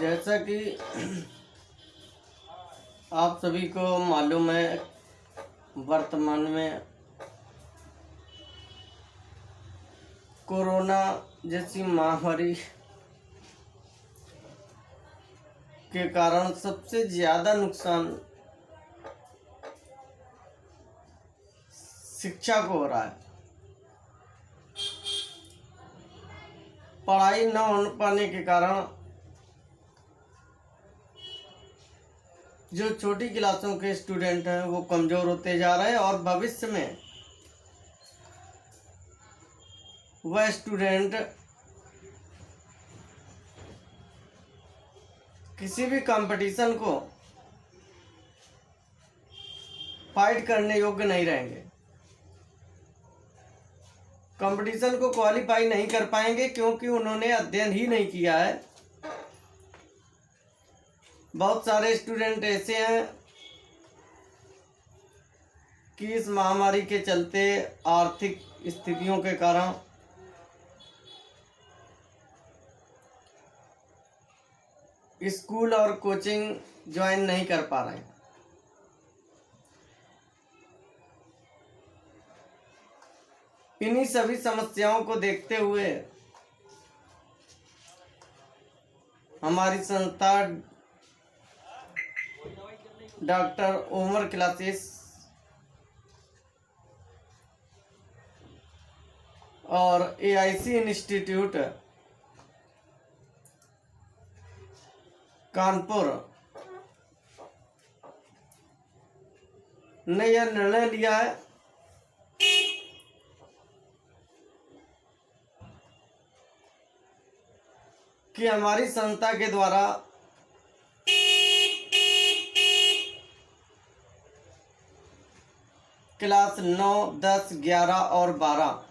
जैसा कि आप सभी को मालूम है, वर्तमान में कोरोना जैसी महामारी के कारण सबसे ज़्यादा नुकसान शिक्षा को हो रहा है। पढ़ाई न हो पाने के कारण जो छोटी क्लासों के स्टूडेंट हैं वो कमज़ोर होते जा रहे हैं और भविष्य में वह स्टूडेंट किसी भी कंपटीशन को फाइट करने योग्य नहीं रहेंगे, कंपटीशन को क्वालिफाई नहीं कर पाएंगे क्योंकि उन्होंने अध्ययन ही नहीं किया है। बहुत सारे स्टूडेंट ऐसे हैं कि इस महामारी के चलते आर्थिक स्थितियों के कारण स्कूल और कोचिंग ज्वाइन नहीं कर पा रहे हैं। इन्हीं सभी समस्याओं को देखते हुए हमारी संस्था डॉक्टर ओमर क्लासेस और एआईसी इंस्टीट्यूट कानपुर ने यह निर्णय लिया है कि हमारी संस्था के द्वारा क्लास 9, 10, 11 और 12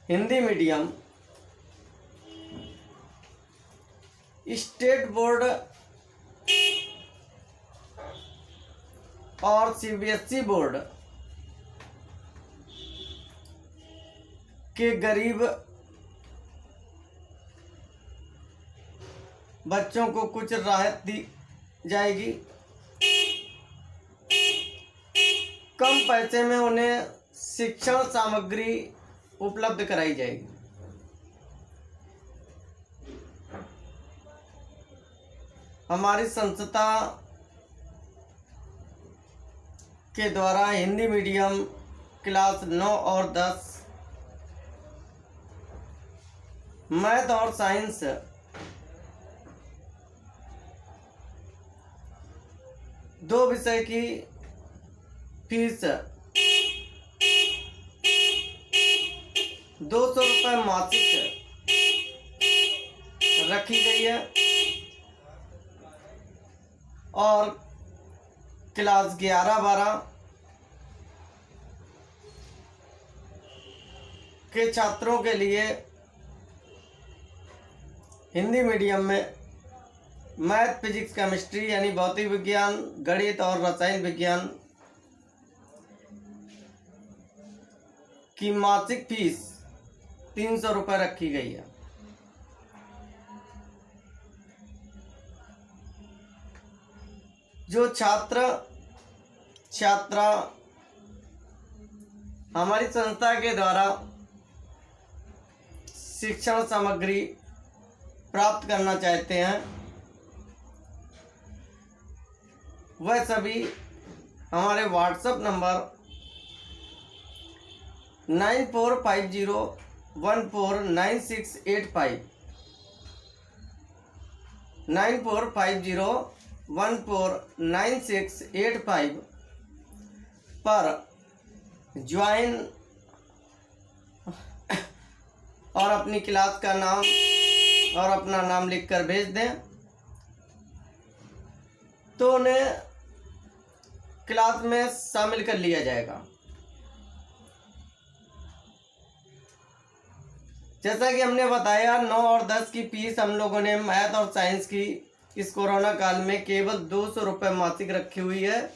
हिंदी मीडियम स्टेट बोर्ड और सीबीएसई बोर्ड के गरीब बच्चों को कुछ राहत दी जाएगी। कम पैसे में उन्हें शिक्षण सामग्री उपलब्ध कराई जाएगी। हमारी संस्था के द्वारा हिंदी मीडियम क्लास 9 और 10, मैथ और साइंस दो विषय की फीस 200 रुपये मासिक रखी गई है और क्लास 11-12 के छात्रों के लिए हिंदी मीडियम में मैथ, फिजिक्स, केमिस्ट्री यानी भौतिक विज्ञान, गणित और रसायन विज्ञान की मासिक फीस 300 रुपये रखी गई है। जो छात्रा हमारी संस्था के द्वारा शिक्षण सामग्री प्राप्त करना चाहते हैं वह सभी हमारे व्हाट्सएप नंबर 9450149685 9450149685 पर ज्वाइन और अपनी क्लास का नाम और अपना नाम लिखकर भेज दें तो उन्हें क्लास में शामिल कर लिया जाएगा। जैसा कि हमने बताया 9 और 10 की फीस हम लोगों ने मैथ और साइंस की इस कोरोना काल में केवल 200 रुपये मासिक रखी हुई है।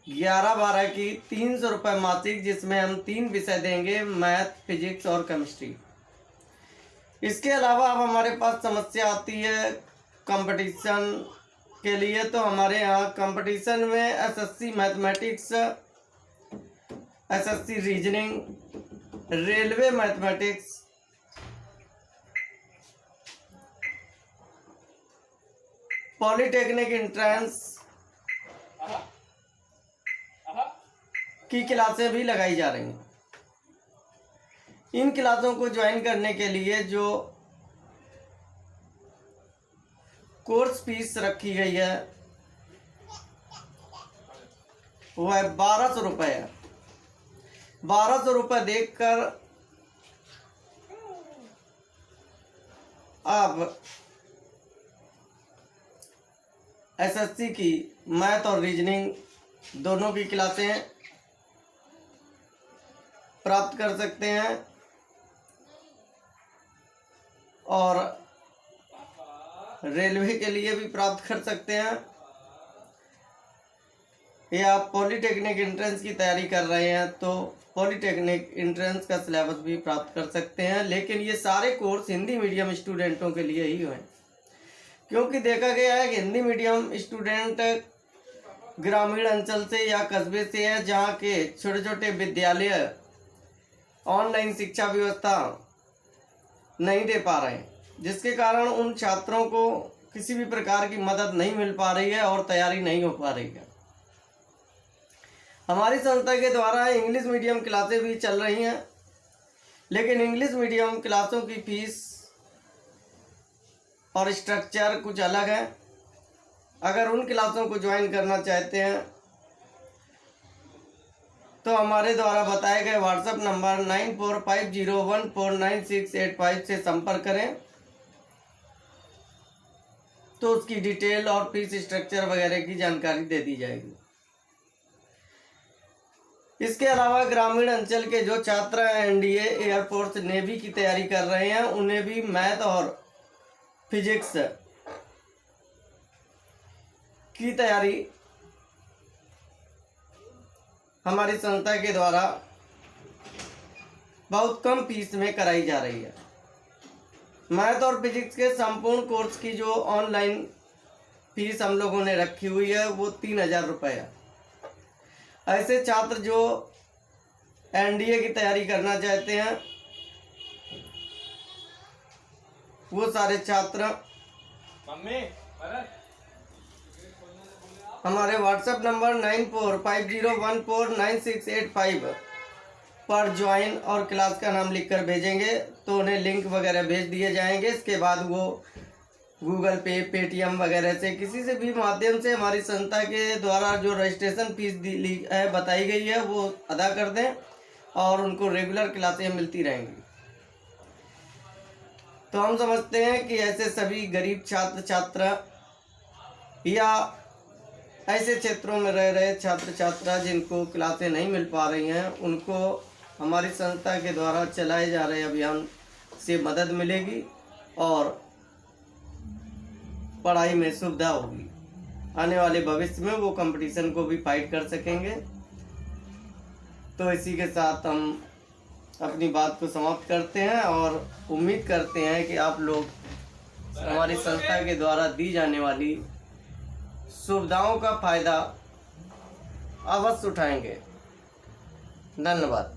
11-12 की 300 रुपये मासिक, जिसमें हम 3 विषय देंगे, मैथ, फिजिक्स और केमिस्ट्री। इसके अलावा अब हमारे पास समस्या आती है कंपटीशन के लिए। तो हमारे यहाँ कंपटीशन में SSC mathematics, SSC reasoning, railway mathematics, polytechnic entrance की क्लासें भी लगाई जा रही हैं। इन क्लासों को ज्वाइन करने के लिए जो कोर्स फीस रखी गई है वह 1200 रुपये है। 1200 रुपये देकर आप एसएससी की मैथ और रीजनिंग दोनों की क्लासें प्राप्त कर सकते हैं और रेलवे के लिए भी प्राप्त कर सकते हैं, या पॉलिटेक्निक एंट्रेंस की तैयारी कर रहे हैं तो पॉलिटेक्निक एंट्रेंस का सिलेबस भी प्राप्त कर सकते हैं। लेकिन ये सारे कोर्स हिंदी मीडियम स्टूडेंटों के लिए ही हैं, क्योंकि देखा गया है कि हिंदी मीडियम स्टूडेंट ग्रामीण अंचल से या कस्बे से है जहाँ के छोटे छोटे विद्यालय ऑनलाइन शिक्षा व्यवस्था नहीं दे पा रहे हैं, जिसके कारण उन छात्रों को किसी भी प्रकार की मदद नहीं मिल पा रही है और तैयारी नहीं हो पा रही है। हमारी संस्था के द्वारा इंग्लिश मीडियम क्लासें भी चल रही हैं, लेकिन इंग्लिश मीडियम क्लासों की फीस और स्ट्रक्चर कुछ अलग है। अगर उन क्लासों को ज्वाइन करना चाहते हैं तो हमारे द्वारा बताए गए व्हाट्सएप नंबर 9450149685 से संपर्क करें, तो उसकी डिटेल और फीस स्ट्रक्चर वगैरह की जानकारी दे दी जाएगी। इसके अलावा ग्रामीण अंचल के जो छात्र एनडीए, एयरफोर्स, नेवी की तैयारी कर रहे हैं उन्हें भी मैथ और फिजिक्स की तैयारी हमारी संस्था के द्वारा बहुत कम फीस में कराई जा रही है। मैथ और फिजिक्स के संपूर्ण कोर्स की जो ऑनलाइन फीस हम लोगों ने रखी हुई है वो 3000 रुपये है। ऐसे छात्र जो एनडीए की तैयारी करना चाहते हैं वो सारे छात्र हमारे व्हाट्सएप नंबर 9450149685 पर ज्वाइन और क्लास का नाम लिखकर भेजेंगे तो उन्हें लिंक वगैरह भेज दिए जाएंगे। इसके बाद वो गूगल पे, पेटीएम वगैरह से किसी से भी माध्यम से हमारी संस्था के द्वारा जो रजिस्ट्रेशन फीस बताई गई है वो अदा कर दें और उनको रेगुलर क्लासें मिलती रहेंगी। तो हम समझते हैं कि ऐसे सभी गरीब छात्र छात्रा या ऐसे क्षेत्रों में रह रहे छात्र छात्रा जिनको क्लासें नहीं मिल पा रही हैं उनको हमारी संस्था के द्वारा चलाए जा रहे अभियान से मदद मिलेगी और पढ़ाई में सुविधा होगी। आने वाले भविष्य में वो कंपटीशन को भी फाइट कर सकेंगे। तो इसी के साथ हम अपनी बात को समाप्त करते हैं और उम्मीद करते हैं कि आप लोग हमारी संस्था के द्वारा दी जाने वाली सुविधाओं का फायदा अवश्य उठाएंगे। धन्यवाद।